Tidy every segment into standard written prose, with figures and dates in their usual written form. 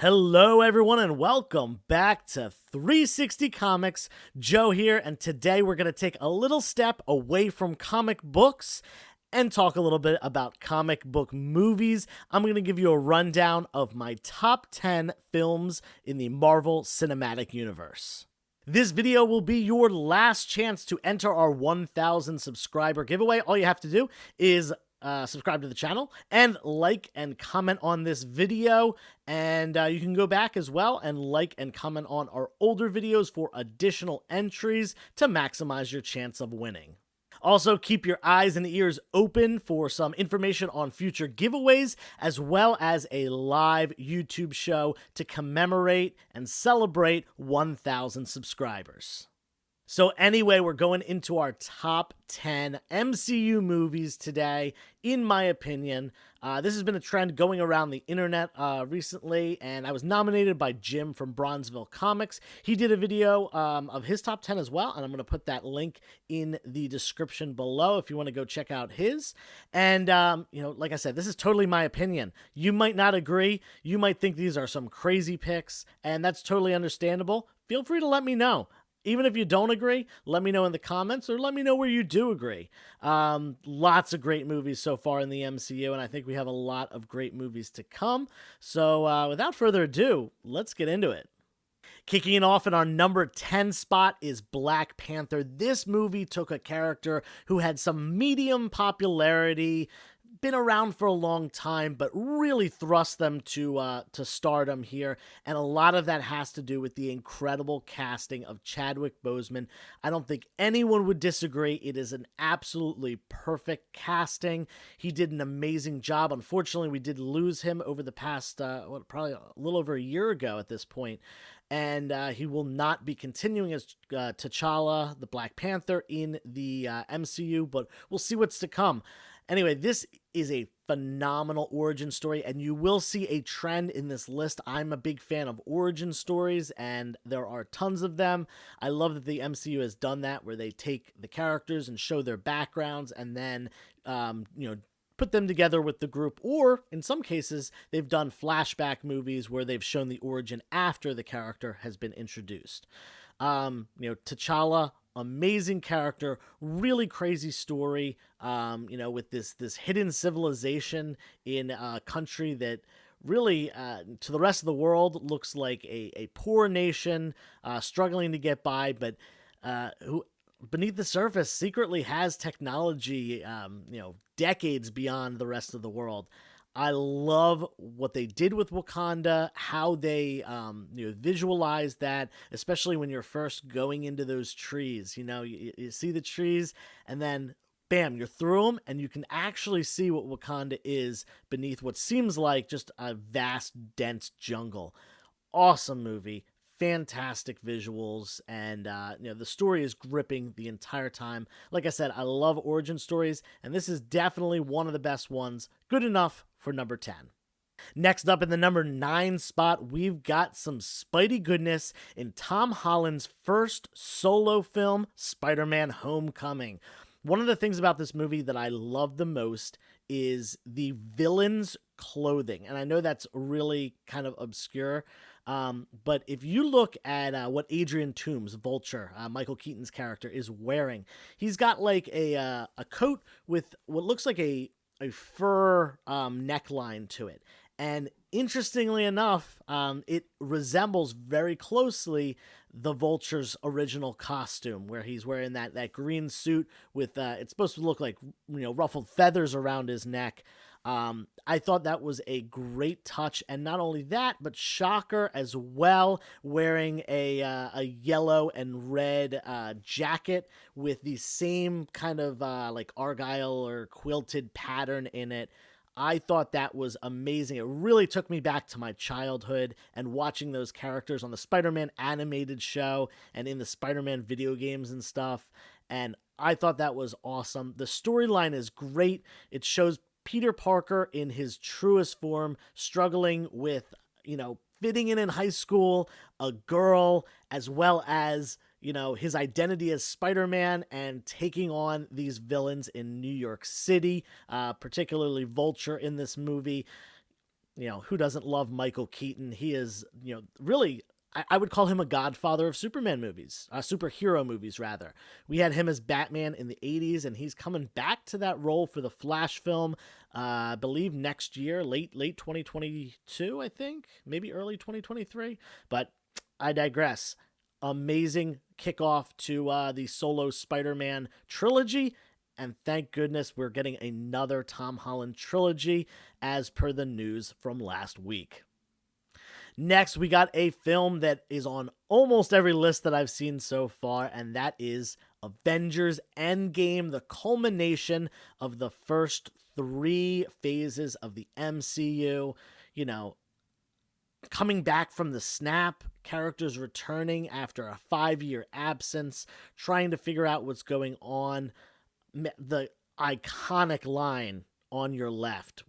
Hello, everyone, and welcome back to 360 Comics. Joe here, and today we're going to take a little step away from comic books and talk a little bit about comic book movies. I'm going to give you a rundown of my top 10 films in the Marvel Cinematic Universe. This video will be your last chance to enter our 1,000 subscriber giveaway. All you have to do is subscribe to the channel and like and comment on this video, and you can go back as well and like and comment on our older videos for additional entries to maximize your chance of winning. Also, keep your eyes and ears open for some information on future giveaways, as well as a live YouTube show to commemorate and celebrate 1,000 subscribers. So anyway, we're going into our top 10 MCU movies today, in my opinion. This has been a trend going around the internet recently, and I was nominated by Jim from Bronzeville Comics. He did a video of his top 10 as well, and I'm going to put that link in the description below if you want to go check out his. And, like I said, this is totally my opinion. You might not agree. You might think these are some crazy picks, and that's totally understandable. Feel free to let me know. Even if you don't agree, let me know in the comments, or let me know where you do agree. Lots of great movies so far in the MCU, and I think we have a lot of great movies to come. So without further ado, let's get into it. Kicking it off in our number 10 spot is Black Panther. This movie took a character who had some medium popularity, been around for a long time, but really thrust them to stardom here, and a lot of that has to do with the incredible casting of Chadwick Boseman. I don't think anyone would disagree. It is an absolutely perfect casting. He did an amazing job. Unfortunately, we did lose him over the past probably a little over a year ago at this point, and he will not be continuing as T'Challa, the Black Panther, in the MCU, but we'll see what's to come. Anyway, this is a phenomenal origin story, and you will see a trend in this list. I'm a big fan of origin stories, and there are tons of them. I love that the MCU has done that, where they take the characters and show their backgrounds, and then, put them together with the group, or in some cases, they've done flashback movies where they've shown the origin after the character has been introduced. T'Challa, amazing character, really crazy story, with this hidden civilization in a country that really, to the rest of the world, looks like a poor nation, struggling to get by, but who beneath the surface secretly has technology, decades beyond the rest of the world. I love what they did with Wakanda, how they visualize that, especially when you're first going into those trees. You see the trees, and then bam, you're through them, and you can actually see what Wakanda is beneath what seems like just a vast, dense jungle. Awesome movie. Fantastic visuals, and the story is gripping the entire time. Like I said, I love origin stories, and this is definitely one of the best ones. Good enough for number 10. Next up in the number 9 spot, we've got some Spidey goodness in Tom Holland's first solo film, Spider-Man: Homecoming. One of the things about this movie that I love the most is the villain's clothing, and I know that's really kind of obscure, but if you look at what Adrian Toomes, Vulture, Michael Keaton's character, is wearing, he's got like a coat with what looks like a fur neckline to it. And interestingly enough, it resembles very closely the Vulture's original costume, where he's wearing that green suit with, it's supposed to look like, ruffled feathers around his neck. I thought that was a great touch, and not only that, but Shocker as well, wearing a yellow and red jacket with the same kind of like argyle or quilted pattern in it. I thought that was amazing. It really took me back to my childhood and watching those characters on the Spider-Man animated show and in the Spider-Man video games and stuff. And I thought that was awesome. The storyline is great. It shows Peter Parker in his truest form, struggling with, fitting in high school, a girl, as well as, his identity as Spider-Man, and taking on these villains in New York City, particularly Vulture in this movie. who doesn't love Michael Keaton? He is, really, I would call him a godfather of Superman movies, superhero movies, rather. We had him as Batman in the 80s, and he's coming back to that role for the Flash film, I believe next year, late 2022, I think, maybe early 2023. But I digress. Amazing kickoff to the solo Spider-Man trilogy, and thank goodness we're getting another Tom Holland trilogy as per the news from last week. Next, we got a film that is on almost every list that I've seen so far, and that is Avengers Endgame, the culmination of the first three phases of the MCU. You know, coming back from the snap, characters returning after a 5-year absence, trying to figure out what's going on. The iconic line on your left.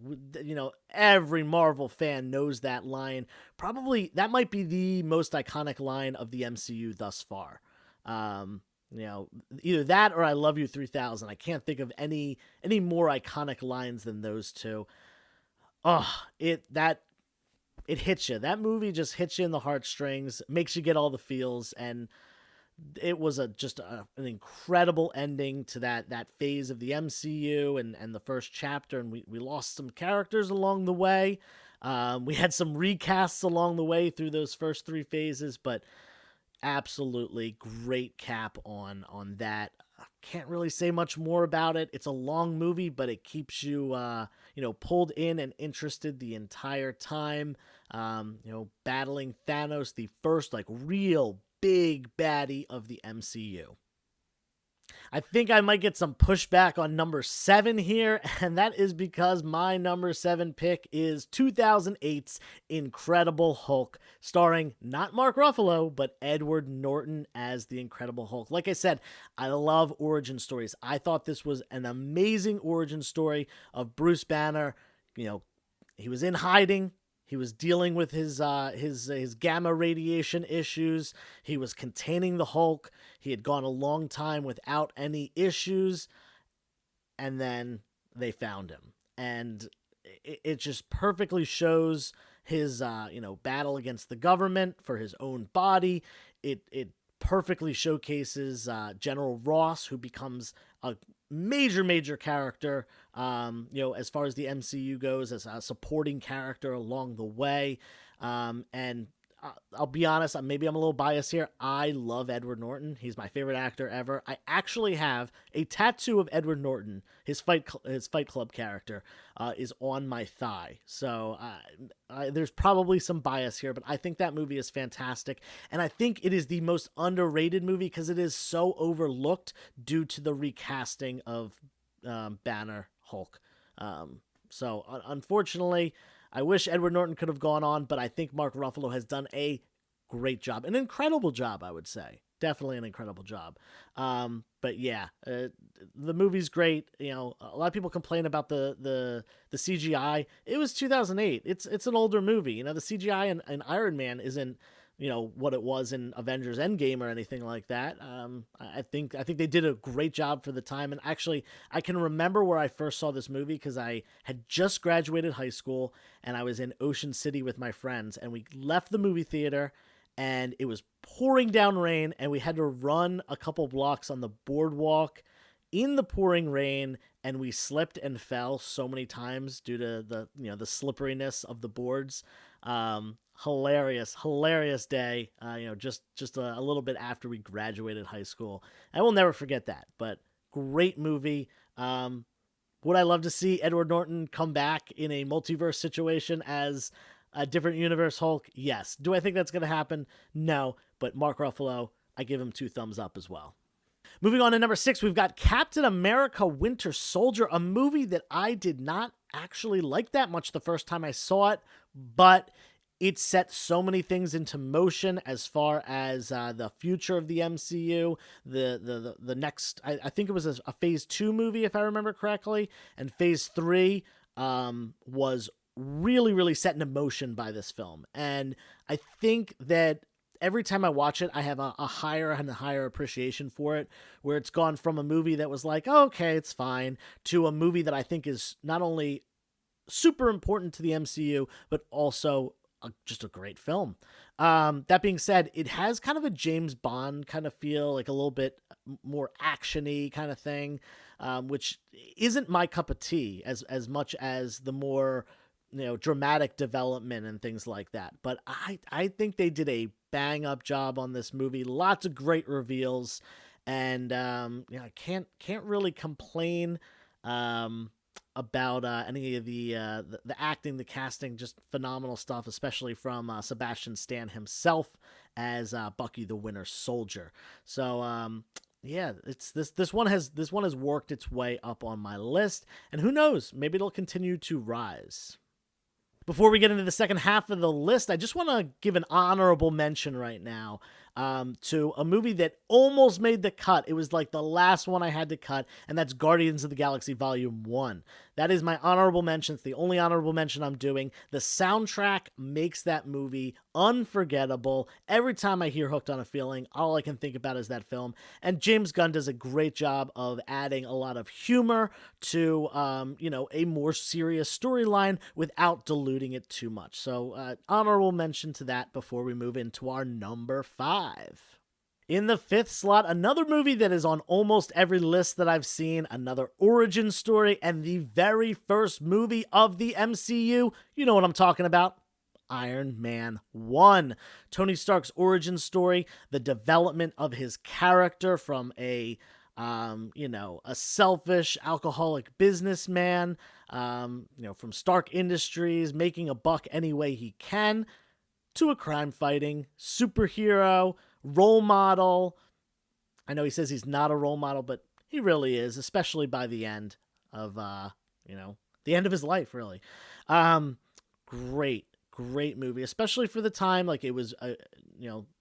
Every Marvel fan knows that line. Probably that might be the most iconic line of the MCU thus far. Either that or I Love You 3000. I can't think of any more iconic lines than those two. It hits you. That movie just hits you in the heartstrings, makes you get all the feels, and it was an incredible ending to that phase of the MCU and the first chapter, and we lost some characters along the way. We had some recasts along the way through those first three phases, but absolutely great cap on that. I can't really say much more about it. It's a long movie, but it keeps you pulled in and interested the entire time. Battling Thanos, the first real big baddie of the MCU. I think I might get some pushback on number 7 here, and that is because my number 7 pick is 2008's Incredible Hulk, starring not Mark Ruffalo, but Edward Norton as the Incredible Hulk. Like I said, I love origin stories. I thought this was an amazing origin story of Bruce Banner. He was in hiding. He was dealing with his gamma radiation issues. He was containing the Hulk. He had gone a long time without any issues, and then they found him. And it just perfectly shows his battle against the government for his own body. It perfectly showcases General Ross, who becomes a major character, as far as the MCU goes, as a supporting character along the way. And I'll be honest, maybe I'm a little biased here. I love Edward Norton. He's my favorite actor ever. I actually have a tattoo of Edward Norton. His Fight Club character is on my thigh. So there's probably some bias here, but I think that movie is fantastic. And I think it is the most underrated movie because it is so overlooked due to the recasting of Banner Hulk. So unfortunately, I wish Edward Norton could have gone on, but I think Mark Ruffalo has done a great job. An incredible job, I would say. Definitely an incredible job. But yeah, the movie's great. A lot of people complain about the CGI. It was 2008. It's an older movie. The CGI in Iron Man isn't what it was in Avengers Endgame or anything like that. I think they did a great job for the time. And actually, I can remember where I first saw this movie because I had just graduated high school and I was in Ocean City with my friends, and we left the movie theater and it was pouring down rain, and we had to run a couple blocks on the boardwalk in the pouring rain, and we slipped and fell so many times due to the slipperiness of the boards. Hilarious day. Just a little bit after we graduated high school. I will never forget that. But great movie. Would I love to see Edward Norton come back in a multiverse situation as a different universe Hulk? Yes. Do I think that's going to happen? No. But Mark Ruffalo, I give him 2 thumbs up as well. Moving on to number 6, we've got Captain America Winter Soldier, a movie that I did not actually like that much the first time I saw it, but it set so many things into motion as far as the future of the MCU. The next, I think it was a phase 2 movie, if I remember correctly, and phase 3 was really set into motion by this film. And I think that every time I watch it, I have a higher and higher appreciation for it, where it's gone from a movie that was like, oh, okay, it's fine, to a movie that I think is not only super important to the MCU, but also just a great film. That being said, it has kind of a James Bond kind of feel, like a little bit more actiony kind of thing, which isn't my cup of tea as much as the more dramatic development and things like that. But I think they did a bang up job on this movie. Lots of great reveals, and I can't really complain. About any of the acting, the casting, just phenomenal stuff, especially from Sebastian Stan himself as Bucky the Winter Soldier. So yeah, it's this one has worked its way up on my list, and who knows, maybe it'll continue to rise. Before we get into the second half of the list, I just want to give an honorable mention right now to a movie that almost made the cut. It was like the last one I had to cut, and that's Guardians of the Galaxy Volume 1. That is my honorable mention. It's the only honorable mention I'm doing. The soundtrack makes that movie unforgettable. Every time I hear Hooked on a Feeling, all I can think about is that film. And James Gunn does a great job of adding a lot of humor to, a more serious storyline without diluting it too much. So, honorable mention to that before we move into our number 5. In the 5th slot, another movie that is on almost every list that I've seen, another origin story, and the very first movie of the MCU. You know what I'm talking about. Iron Man 1. Tony Stark's origin story, the development of his character from a selfish alcoholic businessman, from Stark Industries, making a buck any way he can, to a crime-fighting superhero, role model. I know he says he's not a role model, but he really is, especially by the end of, the end of his life, really. Great movie, especially for the time. Like, it was,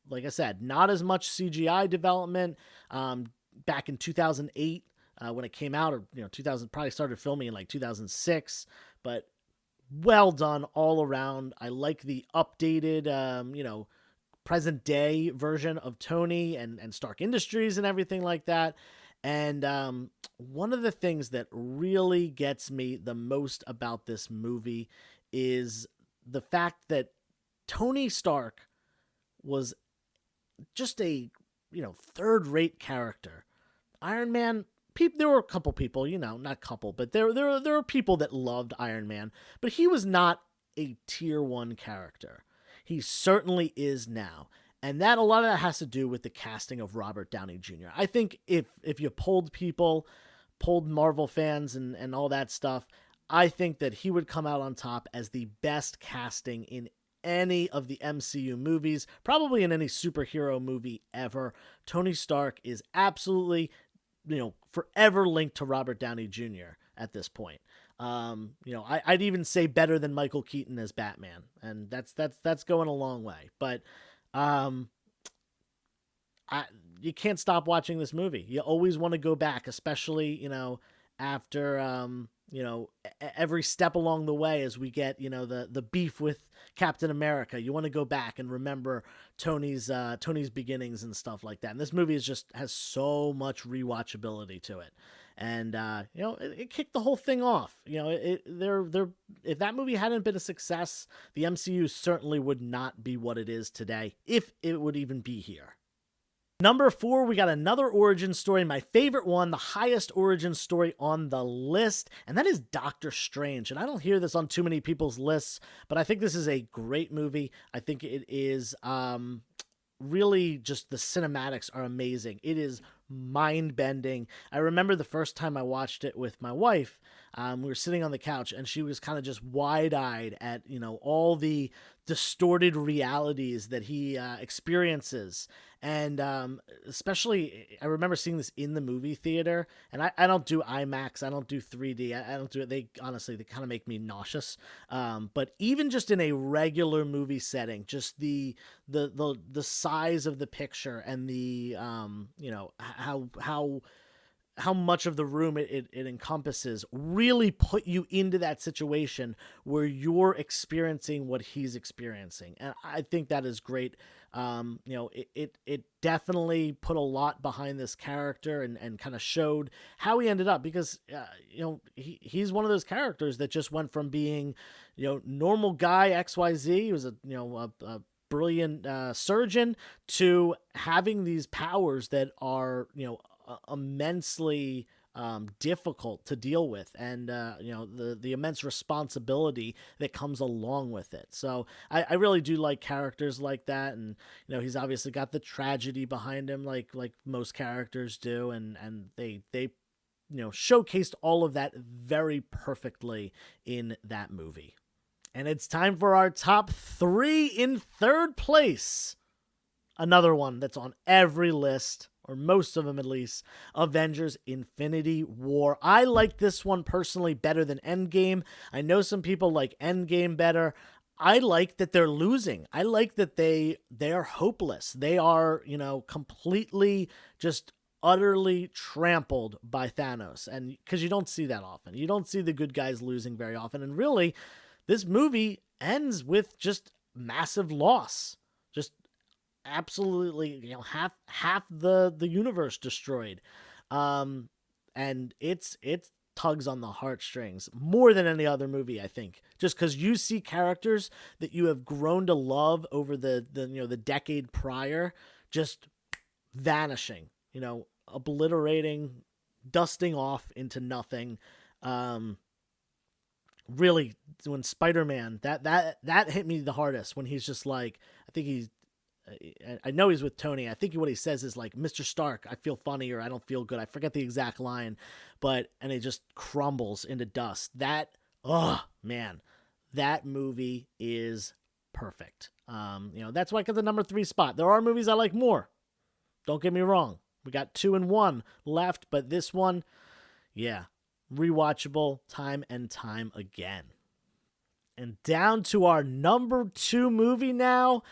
like I said, not as much CGI development back in 2008 when it came out, or 2000, probably started filming in like 2006, but well done all around. I like the updated, present day version of Tony and Stark Industries and everything like that. And one of the things that really gets me the most about this movie is the fact that Tony Stark was just a third-rate character. Iron Man, there were a couple people, not couple, but there were people that loved Iron Man, but he was not a tier 1 character. He certainly is now. And a lot of that has to do with the casting of Robert Downey Jr. I think if you polled Marvel fans and all that stuff, I think that he would come out on top as the best casting in any of the MCU movies, probably in any superhero movie ever. Tony Stark is absolutely, forever linked to Robert Downey Jr. at this point. I'd even say better than Michael Keaton as Batman, and that's going a long way. But you can't stop watching this movie. You always want to go back, especially after every step along the way as we get the beef with Captain America. You want to go back and remember Tony's beginnings and stuff like that. And this movie has so much rewatchability to it. And it kicked the whole thing off. If that movie hadn't been a success, the MCU certainly would not be what it is today, if it would even be here. Number 4, we got another origin story, my favorite one, the highest origin story on the list, and that is Doctor Strange. And I don't hear this on too many people's lists, but I think this is a great movie. I think it is really just, the cinematics are amazing. It is mind-bending. I remember the first time I watched it with my wife, we were sitting on the couch and she was kind of just wide-eyed at all the distorted realities that he experiences. And especially, I remember seeing this in the movie theater, and I don't do IMAX, I don't do 3D, I don't do it. They kind of make me nauseous. But even just in a regular movie setting, just the size of the picture and the how how much of the room it encompasses really put you into that situation where you're experiencing what he's experiencing. And I think that is great. It definitely put a lot behind this character and kind of showed how he ended up because, he's one of those characters that just went from being, normal guy XYZ. He was a brilliant surgeon to having these powers that are, immensely difficult to deal with, and the immense responsibility that comes along with it. So I really do like characters like that, and he's obviously got the tragedy behind him, like most characters do, and they showcased all of that very perfectly in that movie. And it's time for our top three. In third place, another one that's on every list, or most of them at least, Avengers Infinity War. I like this one personally better than Endgame. I know some people like Endgame better. I like that they're losing. I like that they are hopeless. They are, completely just utterly trampled by Thanos. And because you don't see that often. You don't see the good guys losing very often. And really, this movie ends with just massive loss. Just absolutely, half the universe destroyed. And it tugs on the heartstrings more than any other movie, I think, just because you see characters that you have grown to love over the decade prior just vanishing, obliterating, dusting off into nothing. Really, when Spider-Man, that hit me the hardest, when he's just like, I know he's with Tony. I think what he says is like, "Mr. Stark, I feel funny," or "I don't feel good." I forget the exact line, and it just crumbles into dust. Oh man, that movie is perfect. That's why I got the number 3 spot. There are movies I like more. Don't get me wrong. We got 2 and 1 left, but this one, yeah, rewatchable time and time again. And down to our number 2 movie now.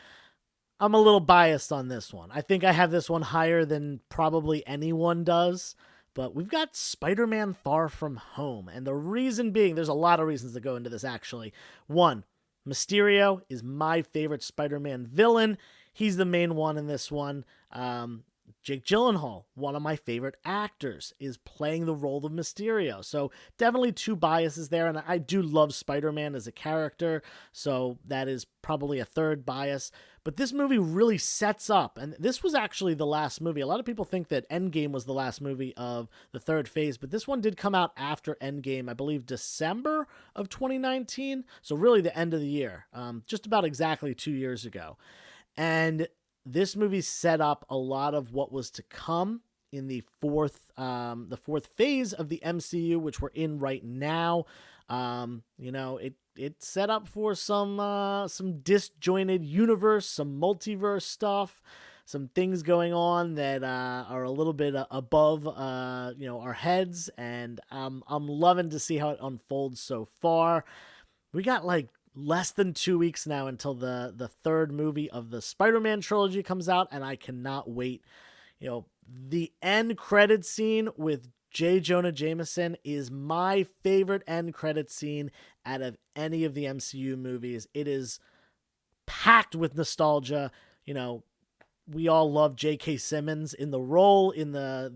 I'm a little biased on this one. I think I have this one higher than probably anyone does, but we've got Spider-Man Far From Home. And the reason being, there's a lot of reasons that go into this, actually. One, Mysterio is my favorite Spider-Man villain. He's the main one in this one. Jake Gyllenhaal, one of my favorite actors, is playing the role of Mysterio. So definitely 2 biases there, and I do love Spider-Man as a character, so that is probably a 3rd bias. But this movie really sets up, and this was actually the last movie. A lot of people think that Endgame was the last movie of the 3rd phase, but this one did come out after Endgame, I believe December of 2019, so really the end of the year, just about exactly 2 years ago. And this movie set up a lot of what was to come in the fourth phase of the MCU, which we're in right now. It set up for some disjointed universe, some multiverse stuff, some things going on that are a little bit above our heads, and I'm loving to see how it unfolds so far. We got like less than 2 weeks now until the 3rd movie of the Spider-Man trilogy comes out, and I cannot wait. The end credit scene with J. Jonah Jameson is my favorite end credit scene out of any of the MCU movies. It is packed with nostalgia. We all love J.K. Simmons in the role in the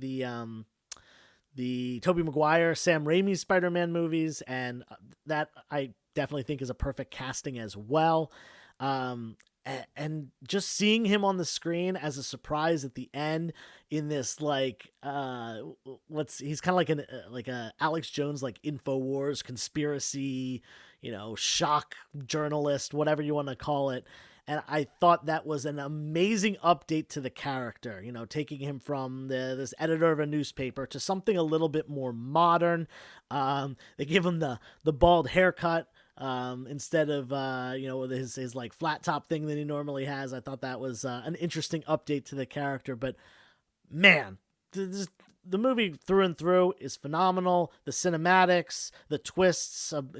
Tobey Maguire, Sam Raimi Spider-Man movies, and that I definitely think is a perfect casting as well. And just seeing him on the screen as a surprise at the end in this he's kind of like a Alex Jones, like InfoWars conspiracy, shock journalist, whatever you want to call it. And I thought that was an amazing update to the character, taking him from this editor of a newspaper to something a little bit more modern. They give him the bald haircut instead of his like flat top thing that he normally has. I thought that was an interesting update to the character. But man, the movie through and through is phenomenal. The cinematics, the twists of,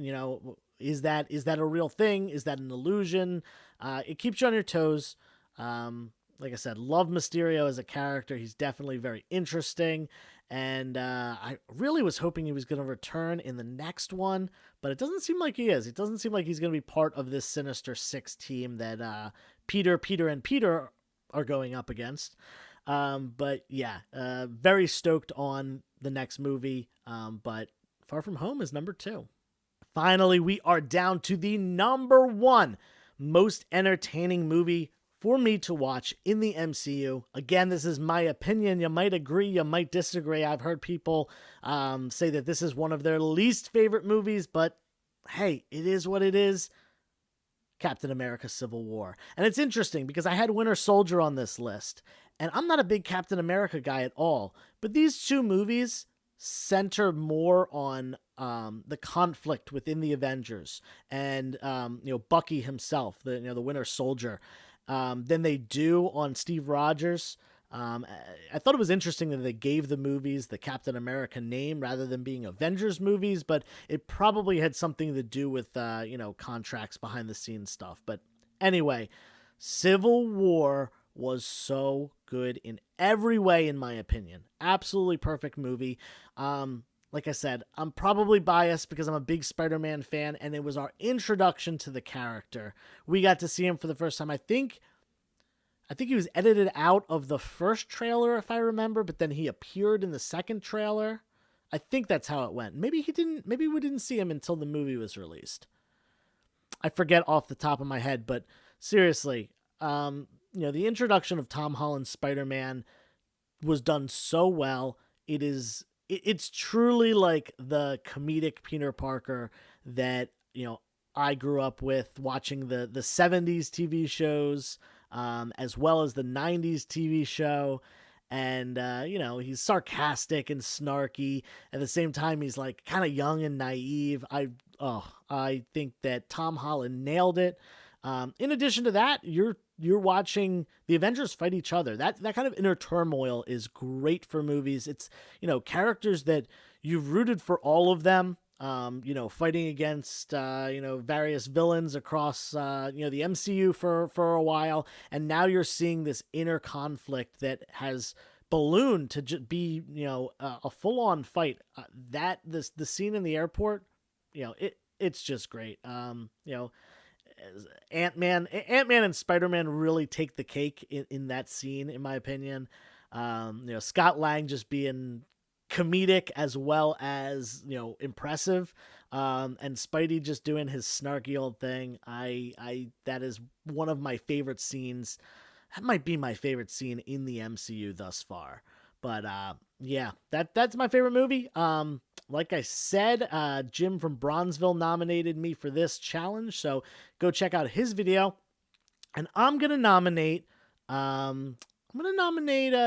is that a real thing? Is that an illusion? It keeps you on your toes. Like I said, love Mysterio as a character. He's definitely very interesting. And I really was hoping he was going to return in the next one, but it doesn't seem like he is. It doesn't seem like he's going to be part of this Sinister Six team that Peter, and Peter are going up against. But yeah, very stoked on the next movie. But Far From Home is number 2. Finally, we are down to the number 1 most entertaining movie for me to watch in the MCU. Again, this is my opinion. You might agree, you might disagree. I've heard people say that this is one of their least favorite movies, but hey, it is what it is. Captain America Civil War. And it's interesting because I had Winter Soldier on this list, and I'm not a big Captain America guy at all, but these two movies center more on the conflict within the Avengers and Bucky himself, the Winter Soldier, than they do on Steve Rogers. I thought it was interesting that they gave the movies the Captain America name rather than being Avengers movies, but it probably had something to do with contracts, behind the scenes stuff. But anyway, Civil War was so good in every way, in my opinion. Absolutely perfect movie. Like I said, I'm probably biased because I'm a big Spider-Man fan, and it was our introduction to the character. We got to see him for the first time. I think he was edited out of the first trailer, if I remember, but then he appeared in the second trailer. I think that's how it went. Maybe we didn't see him until the movie was released. I forget off the top of my head, but seriously, the introduction of Tom Holland's Spider-Man was done so well. It's truly like the comedic Peter Parker that, I grew up with watching the 70s TV shows, as well as the 90s TV show. And, he's sarcastic and snarky. At the same time, he's like kind of young and naive. I think that Tom Holland nailed it. In addition to that, you're watching the Avengers fight each other. That kind of inner turmoil is great for movies. It's, characters that you've rooted for all of them, fighting against, various villains across, the MCU for a while. And now you're seeing this inner conflict that has ballooned to be, a full on fight. The scene in the airport, it's just great. Ant-Man and Spider-Man really take the cake in that scene, in my opinion. Scott Lang just being comedic as well as, impressive. And Spidey just doing his snarky old thing. That is one of my favorite scenes. That might be my favorite scene in the MCU thus far. But yeah, that's my favorite movie. Like I said, Jim from Bronzeville nominated me for this challenge, so go check out his video. And I'm gonna nominate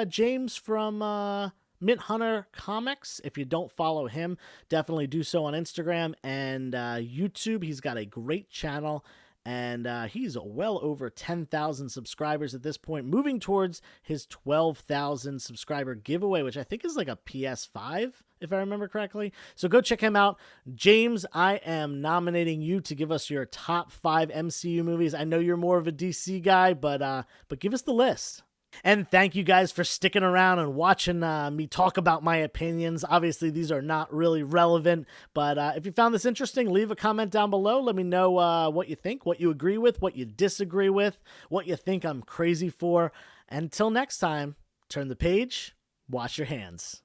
James from Mint Hunter Comics. If you don't follow him, definitely do so on Instagram and YouTube. He's got a great channel. And he's well over 10,000 subscribers at this point, moving towards his 12,000 subscriber giveaway, which I think is like a PS5, if I remember correctly. So go check him out. James, I am nominating you to give us your top 5 MCU movies. I know you're more of a DC guy, but give us the list. And thank you guys for sticking around and watching me talk about my opinions. Obviously, these are not really relevant, but if you found this interesting, leave a comment down below. Let me know what you think, what you agree with, what you disagree with, what you think I'm crazy for. Until next time, turn the page, wash your hands.